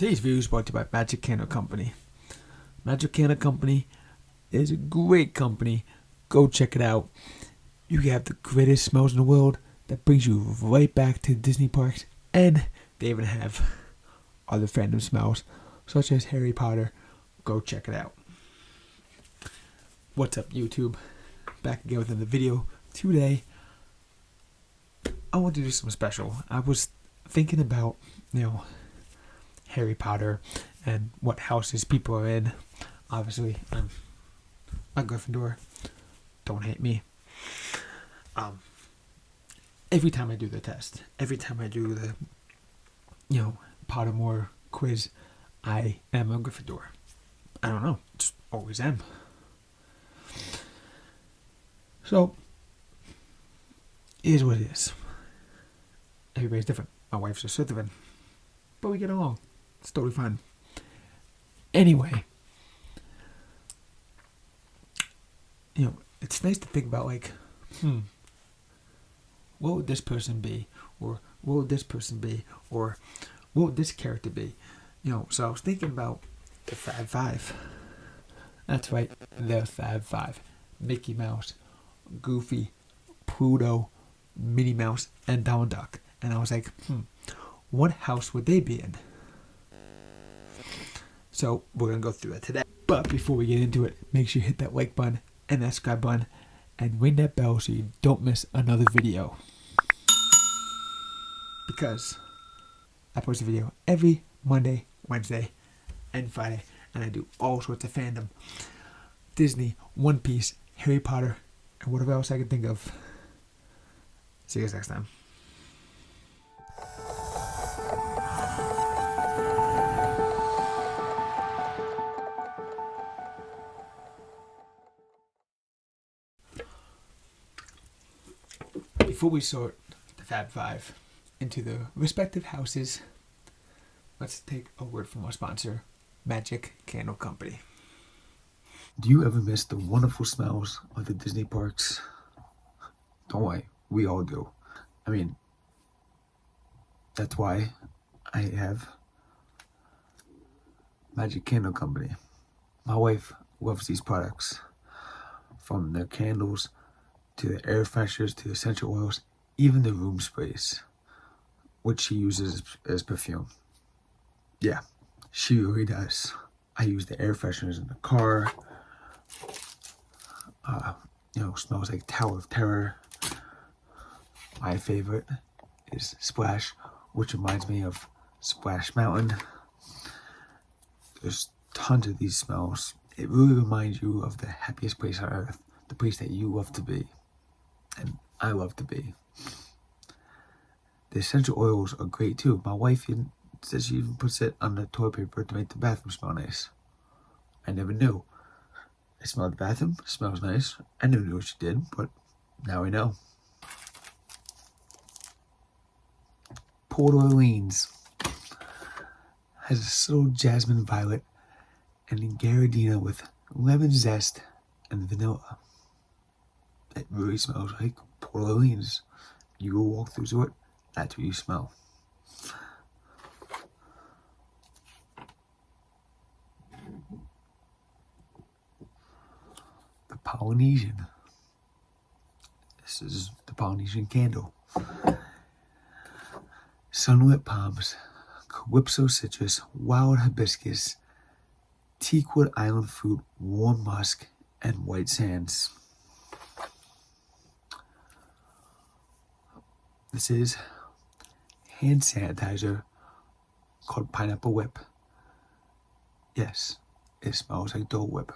Today's video is brought to you by Magic Candle Company. Magic Candle Company is a great company. Go check it out. You have the greatest smells in the world that brings you right back to Disney parks. And they even have other fandom smells, such as Harry Potter. Go check it out. What's up, YouTube? Back again with another video. Today, I want to do something special. I was thinking about, Harry Potter and what houses people are in. Obviously, I'm a Gryffindor. Don't hate me. Every time I do the test, every time I do the, Pottermore quiz, I am a Gryffindor. I don't know, just always am. So, here's what it is. Everybody's different. My wife's a Slytherin, but we get along. It's totally fine. Anyway, it's nice to think about, what would this person be? Or what would this person be? Or what would this character be? So I was thinking about the Fab Five. That's right, the Fab Five. Mickey Mouse, Goofy, Pluto, Minnie Mouse, and Donald Duck. And I was like, what house would they be in? So we're going to go through it today. But before we get into it, make sure you hit that like button and that subscribe button and ring that bell so you don't miss another video. Because I post a video every Monday, Wednesday, and Friday. And I do all sorts of fandom. Disney, One Piece, Harry Potter, and whatever else I can think of. See you guys next time. Before we sort the Fab Five into the respective houses, let's take a word from our sponsor, Magic Candle Company. Do you ever miss the wonderful smells of the Disney parks? Don't worry, we all do. I mean, that's why I have Magic Candle Company. My wife loves these products, from their candles to the air fresheners, to the essential oils, even the room sprays, which she uses as perfume. Yeah, she really does. I use the air fresheners in the car. Smells like Tower of Terror. My favorite is Splash, which reminds me of Splash Mountain. There's tons of these smells. It really reminds you of the happiest place on earth, the place that you love to be. And I love to be. The essential oils are great too. My wife says she even puts it on the toilet paper to make the bathroom smell nice. I never knew. I smelled the bathroom, it smells nice. I never knew what she did, but now I know. Port Orleans has a subtle jasmine violet and a Gardenia with lemon zest and vanilla. It really smells like Port Orleans. You go walk through it, that's what you smell. The Polynesian. This is the Polynesian candle. Sunlit palms, calypso citrus, wild hibiscus, teakwood island fruit, warm musk, and white sands. This is hand sanitizer called Pineapple Whip. Yes, it smells like Dole Whip.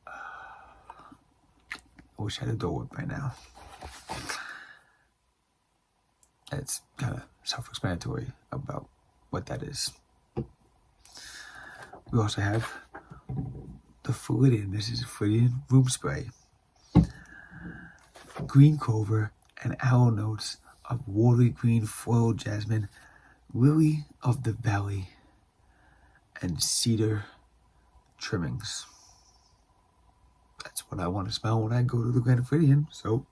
I wish I had a Dole Whip right now. It's kind of self-explanatory about what that is. We also have the Floridian. This is a Floridian room spray. Green clover and aloe notes of watery green floral jasmine, lily of the valley, and cedar trimmings. That's what I want to smell when I go to the Grand Floridian, so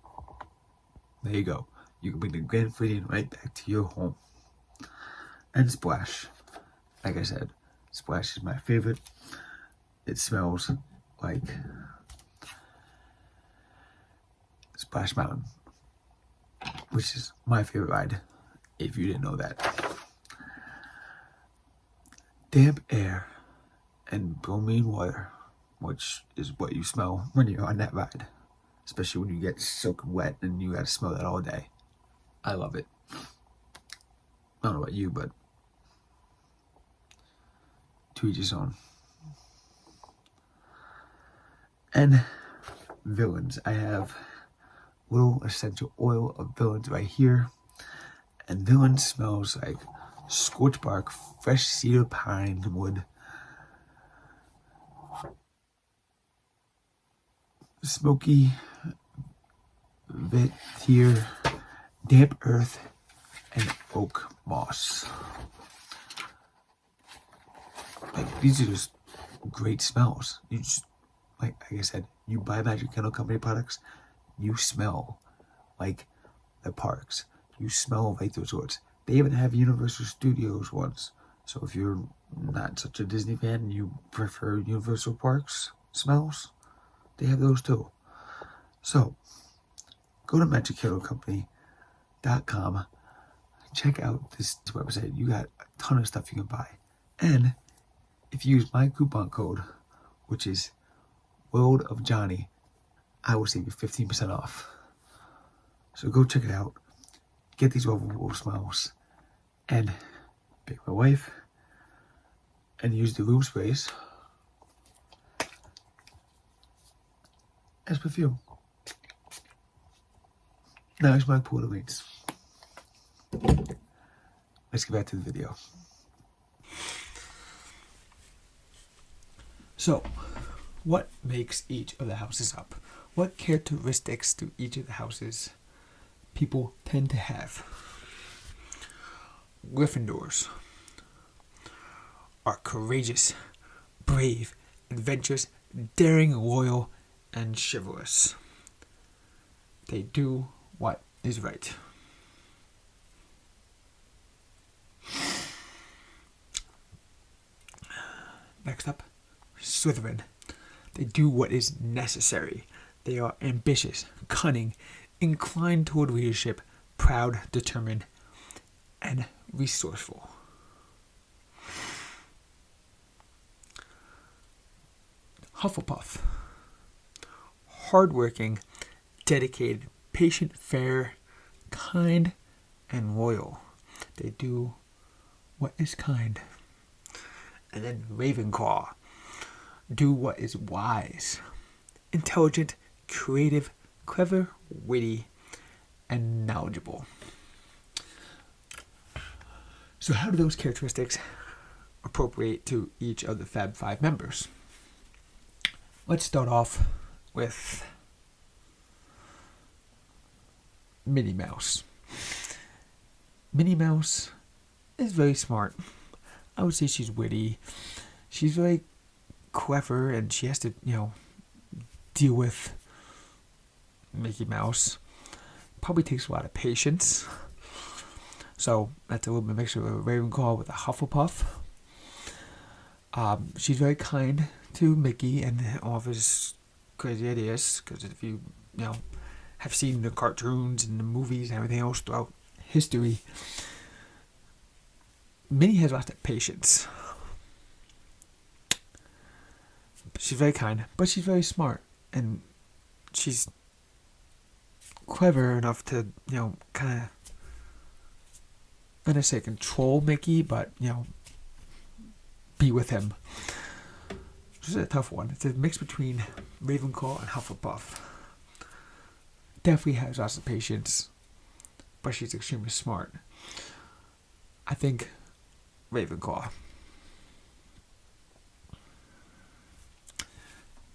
there you go. You can bring the grand feeling right back to your home. And Splash. Like I said, Splash is my favorite. It smells like Splash Mountain, which is my favorite ride, if you didn't know that. Damp air and bromine water, which is what you smell when you're on that ride, especially when you get soaking wet and you gotta smell that all day. I love it. I don't know about you, but to each his own. And villains. I have little essential oil of villains right here. And villain smells like scorched bark, fresh cedar pine wood, smoky vetiver, damp earth, and oak moss. Like, these are just great smells. You just, like I said, you buy Magic Kennel Company products, you smell like the parks. You smell like the resorts. They even have Universal Studios ones. So if you're not such a Disney fan and you prefer Universal Parks smells, they have those too. So go to magickennelcompany.com. Check out this website. You got a ton of stuff you can buy. And if you use my coupon code, which is World of Johnny, I will save you 15% off. So go check it out. Get these wonderful smells. And pick my wife. And use the room sprays as perfume. Now it's my Puerto Rican. Let's get back to the video. So, what makes each of the houses up? What characteristics do each of the houses people tend to have? Gryffindors are courageous, brave, adventurous, daring, loyal, and chivalrous. They do what is right. Next up, Slytherin. They do what is necessary. They are ambitious, cunning, inclined toward leadership, proud, determined, and resourceful. Hufflepuff. Hardworking, dedicated, patient, fair, kind, and loyal. They do what is kind. And then Ravenclaw. Do what is wise. Intelligent, creative, clever, witty, and knowledgeable. So how do those characteristics appropriate to each of the Fab Five members? Let's start off with Minnie Mouse. Minnie Mouse is very smart. I would say she's witty. She's very clever, and she has to, deal with Mickey Mouse. Probably takes a lot of patience. So that's a little bit of a mixture of a Ravenclaw with a Hufflepuff. She's very kind to Mickey and all of his crazy ideas, because if you have seen the cartoons and the movies and everything else throughout history, Minnie has lots of patience. She's very kind, but she's very smart, and she's clever enough to kind of, I don't say control Mickey, but be with him. This is a tough one. It's a mix between Ravenclaw and Hufflepuff. Definitely has lots of patience, but she's extremely smart. I think Ravenclaw.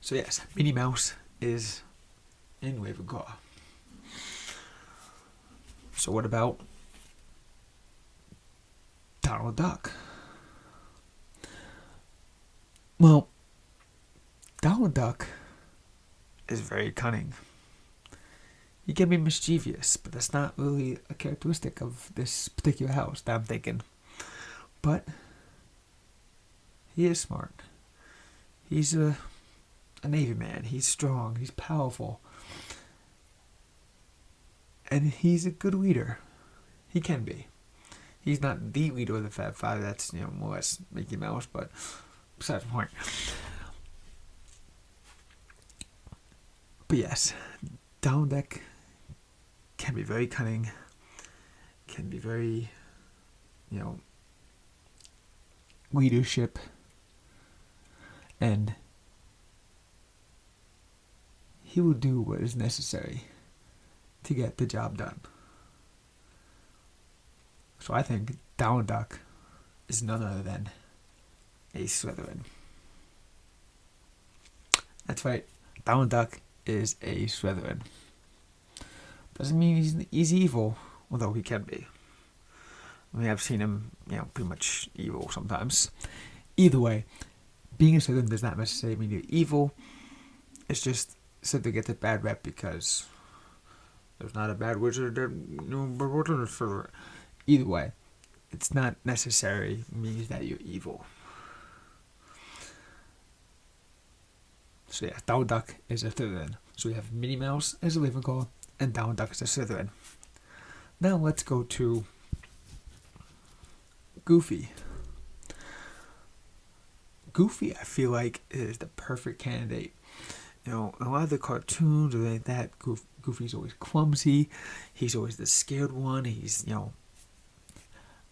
So yes, Minnie Mouse is in Ravenclaw. So what about Donald Duck? Well, Donald Duck is very cunning. He can be mischievous, but that's not really a characteristic of this particular house that I'm thinking. But he is smart. He's a Navy man. He's strong. He's powerful. And he's a good leader. He can be. He's not the leader of the Fab Five. That's, more or less Mickey Mouse, but besides the point. But yes, Down Deck can be very cunning, can be very, leadership, and he will do what is necessary to get the job done. So I think Down Duck is none other than a Slytherin. That's right, Down Duck is a Slytherin. Doesn't mean he's evil, although he can be. I mean, I've seen him, pretty much evil sometimes. Either way, being a Slytherin does not necessarily mean you're evil. It's just said to get a bad rep because there's not a bad wizard that either way, it's not necessary means that you're evil. So yeah, Down Duck is a Slytherin. So we have Minnie Mouse as a Ravenclaw and Down Duck as a Slytherin. Now let's go to Goofy. Goofy, I feel like, is the perfect candidate. A lot of the cartoons are like that. Goofy's always clumsy. He's always the scared one. He's,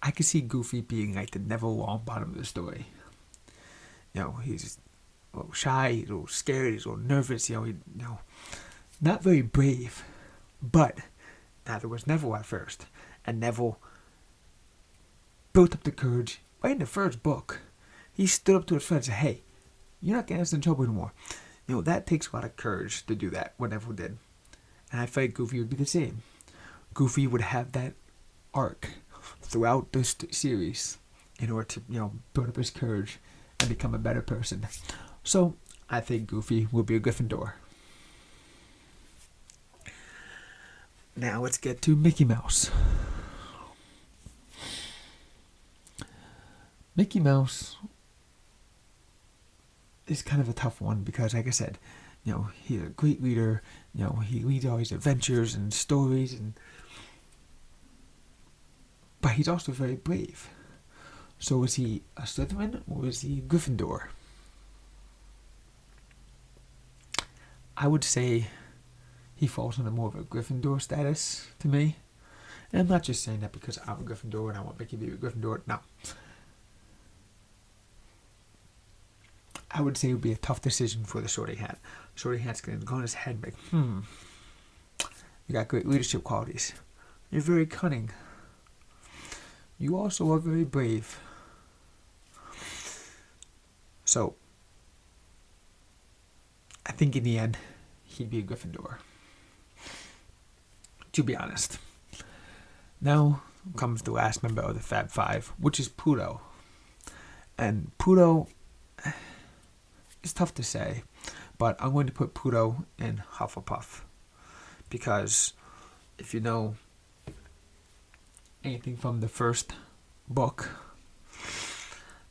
I could see Goofy being like the Neville Longbottom of the story. He's a little shy, he's a little scared, he's a little nervous, not very brave. But neither was Neville at first. And Neville built up the courage right in the first book. He stood up to his friends and said, hey, you're not getting us in trouble anymore. That takes a lot of courage to do that, what Neville did. And I felt Goofy would be the same. Goofy would have that arc throughout this series in order to, build up his courage and become a better person. So, I think Goofy will be a Gryffindor. Now let's get to Mickey Mouse. Mickey Mouse is kind of a tough one because, like I said, he's a great leader. He leads all his adventures and stories, but he's also very brave. So is he a Slytherin or is he a Gryffindor? I would say he falls under more of a Gryffindor status to me. And I'm not just saying that because I'm a Gryffindor and I want Mickey to be a Gryffindor. No. I would say it would be a tough decision for the Sorting Hat. Sorting Hat's going to go on his head and be like, you got great leadership qualities. You're very cunning. You also are very brave. So, I think in the end, he'd be a Gryffindor. To be honest. Now comes the last member of the Fab Five, which is Pluto. And Pluto, it's tough to say, but I'm going to put Pluto in Hufflepuff. Because if you know anything from the first book,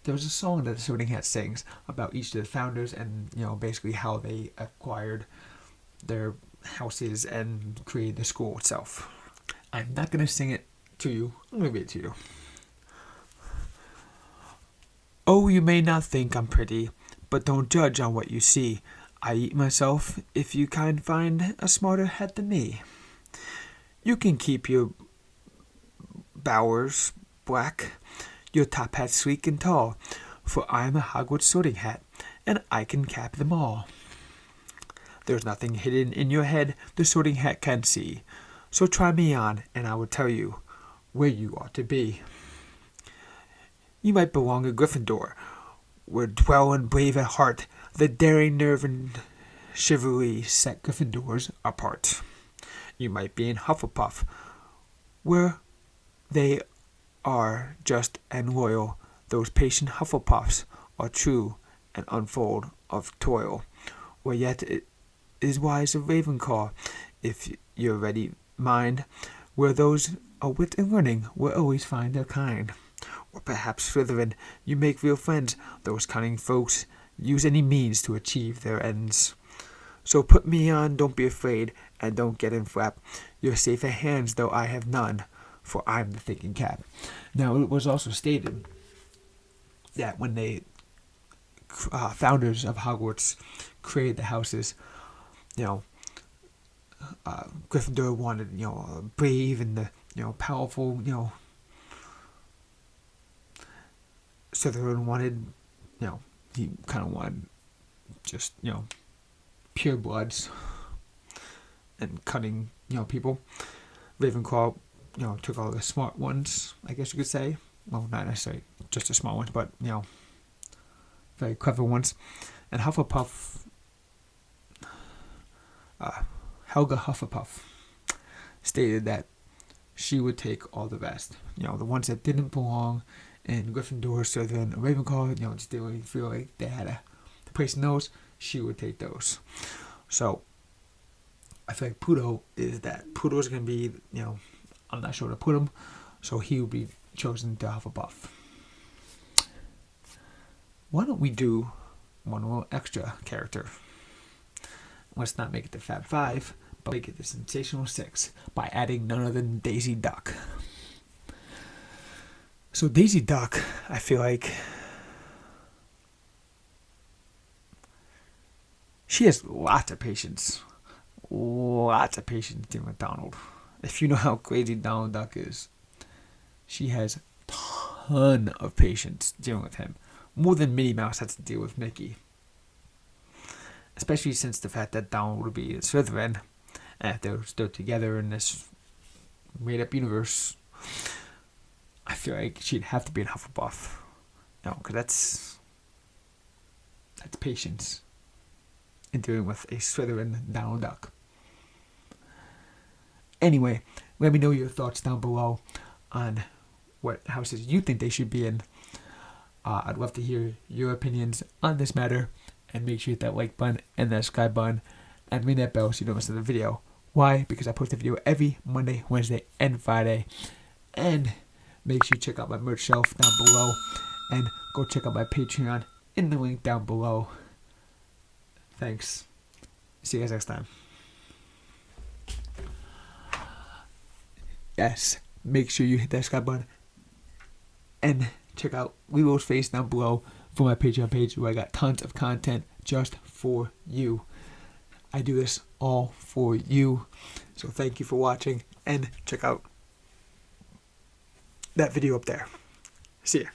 there was a song that the Sorting Hat sings about each of the founders and, basically how they acquired their houses and created the school itself. I'm not going to sing it to you. I'm going to read it to you. Oh, you may not think I'm pretty, but don't judge on what you see. I eat myself if you can find a smarter hat than me. You can keep your bowers black, your top hat sleek and tall, for I'm a Hogwarts Sorting Hat, and I can cap them all. There's nothing hidden in your head the Sorting Hat can see, so try me on, and I will tell you where you ought to be. You might belong in Gryffindor, where dwell and brave at heart the daring nerve and chivalry set Gryffindors apart. You might be in Hufflepuff, where they are just and loyal. Those patient Hufflepuffs are true and unfold of toil, where yet it is wise of Ravenclaw if you're ready, mind, where those are wit and learning will always find their kind. Or perhaps Slytherin, you make real friends, those cunning folks use any means to achieve their ends. So put me on, don't be afraid, and don't get in flap. You're safe at hands, though I have none, for I'm the thinking cap. Now, it was also stated that when they founders of Hogwarts created the houses, Gryffindor wanted, brave and the, powerful, Slytherin wanted, he kind of wanted just, pure bloods and cunning, people. Ravenclaw, took all the smart ones, I guess you could say. Well, not necessarily just the smart ones, but, very clever ones. And Hufflepuff, Helga Hufflepuff, stated that she would take all the rest. The ones that didn't belong in Gryffindor, Slytherin, Ravenclaw, just didn't feel like they had a place in those, she would take those. So, I feel like Pluto is that. Pluto's going to be, I'm not sure where to put him, so he would be chosen to Hufflepuff. Why don't we do one little extra character? Let's not make it the Fab Five, but make it the Sensational Six by adding none other than Daisy Duck. So Daisy Duck, I feel like she has lots of patience dealing with Donald. If you know how crazy Donald Duck is, she has a ton of patience dealing with him. More than Minnie Mouse has to deal with Mickey. Especially since the fact that Donald would be a Slytherin, and if they're still together in this made-up universe, I feel like she'd have to be in Hufflepuff. Because that's patience in dealing with a Slytherin Donald Duck. Anyway, let me know your thoughts down below on what houses you think they should be in. I'd love to hear your opinions on this matter. And make sure you hit that like button and that subscribe button. And ring that bell so you don't miss the video. Why? Because I post a video every Monday, Wednesday, and Friday. And make sure you check out my merch shelf down below. And go check out my Patreon in the link down below. Thanks. See you guys next time. Yes, make sure you hit that subscribe button. And check out Lero's face down below for my Patreon page where I got tons of content just for you. I do this all for you. So thank you for watching and check out that video up there. See ya.